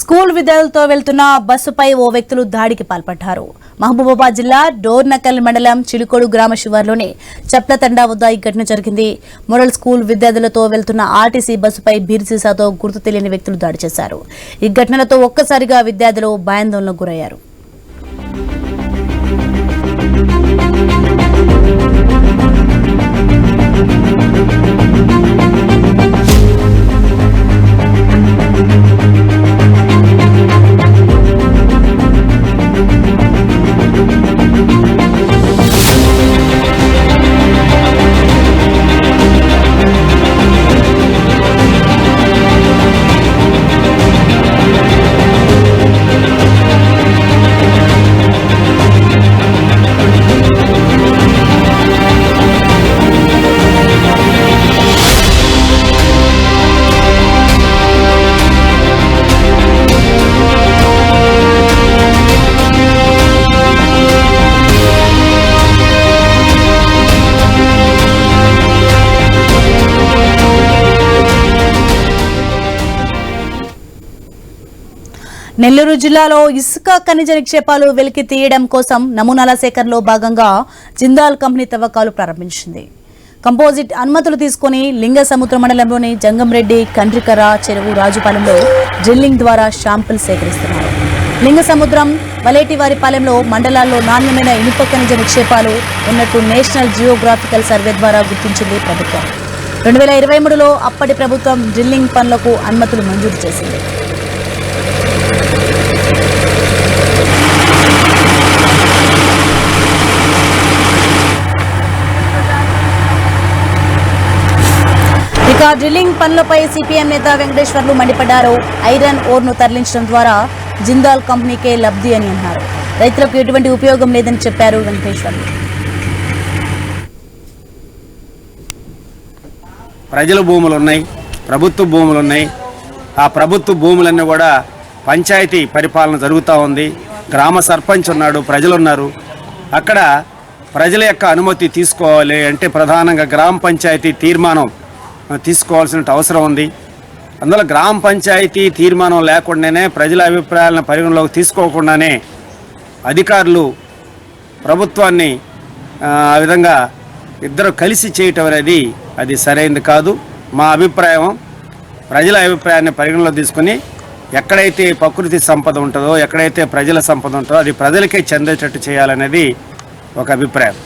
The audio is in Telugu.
స్కూల్ విద్యార్థులతో వెళ్తున్న బస్సుపై ఓ వ్యక్తులు దాడికి పాల్పడ్డారు. మహబూబాబాద్ జిల్లా డోర్నకల్ మండలం చిలుకోడు గ్రామ శివార్లోని చప్లతండా వద్ద ఈ ఘటన జరిగింది. మోడల్ స్కూల్ విద్యార్థులతో వెళ్తున్న ఆర్టీసీ బస్సుపై బీర్సీసాతో గుర్తు తెలియని వ్యక్తులు దాడి చేశారు. ఈ ఘటనలతో ఒక్కసారిగా విద్యార్థులు భయాందోళనకు గురయ్యారు. నెల్లూరు జిల్లాలో ఇసుక ఖనిజ నిక్షేపాలు వెలికి తీయడం కోసం నమూనాల సేకరణలో భాగంగా జిందాల్ కంపెనీ తవ్వకాలు ప్రారంభించింది. కంపోజిట్ అనుమతులు తీసుకుని లింగసముద్ర మండలంలోని జంగంరెడ్డి కండ్రికర చెరువు రాజుపాలెంలో డ్రిల్లింగ్ ద్వారా శాంపిల్ సేకరిస్తున్నారు. లింగసముద్రం వలేటివారిపాలెంలో మండలాల్లో నాణ్యమైన ఇనుప ఖనిజ నిక్షేపాలు ఉన్నట్టు నేషనల్ జియోగ్రాఫికల్ సర్వే ద్వారా గుర్తించింది ప్రభుత్వం. 2023లో అప్పటి ప్రభుత్వం డ్రిల్లింగ్ పనులకు అనుమతులు మంజూరు చేసింది. ఇక డ్రిల్లింగ్ పనులపై సిపిఎం నేత వెంకటేశ్వర్లు మండిపడ్డారు. ఐరన్ ఓర్ను తరలించడం ద్వారా జిందాల్ కంపెనీకే లబ్ధి అని అన్నారు. రైతులకు ఎటువంటి ఉపయోగం లేదని చెప్పారు వెంకటేశ్వర్లు. ప్రజల భూములు ఉన్నాయి, ప్రభుత్వ భూములు ఉన్నాయి. ఆ ప్రభుత్వ భూములన్నీ కూడా పంచాయతీ పరిపాలన జరుగుతూ ఉంది. గ్రామ సర్పంచ్ ఉన్నాడు, ప్రజలు ఉన్నారు. అక్కడ ప్రజల యొక్క అనుమతి తీసుకోవాలి అంటే ప్రధానంగా గ్రామ పంచాయతీ తీర్మానం తీసుకోవాల్సిన అవసరం ఉంది. అందులో గ్రామ పంచాయతీ తీర్మానం లేకుండానే ప్రజల అభిప్రాయాలను పరిగణలోకి తీసుకోకుండానే అధికారులు ప్రభుత్వాన్ని ఆ విధంగా ఇద్దరు కలిసి చేయటం అనేది అది సరైనది కాదు. మా అభిప్రాయం ప్రజల అభిప్రాయాన్ని పరిగణలో తీసుకుని ఎక్కడైతే ప్రకృతి సంపద ఉంటుందో, ఎక్కడైతే ప్రజల సంపద ఉంటుందో అది ప్రజలకే చెందేటట్టు చేయాలనేది ఒక అభిప్రాయం.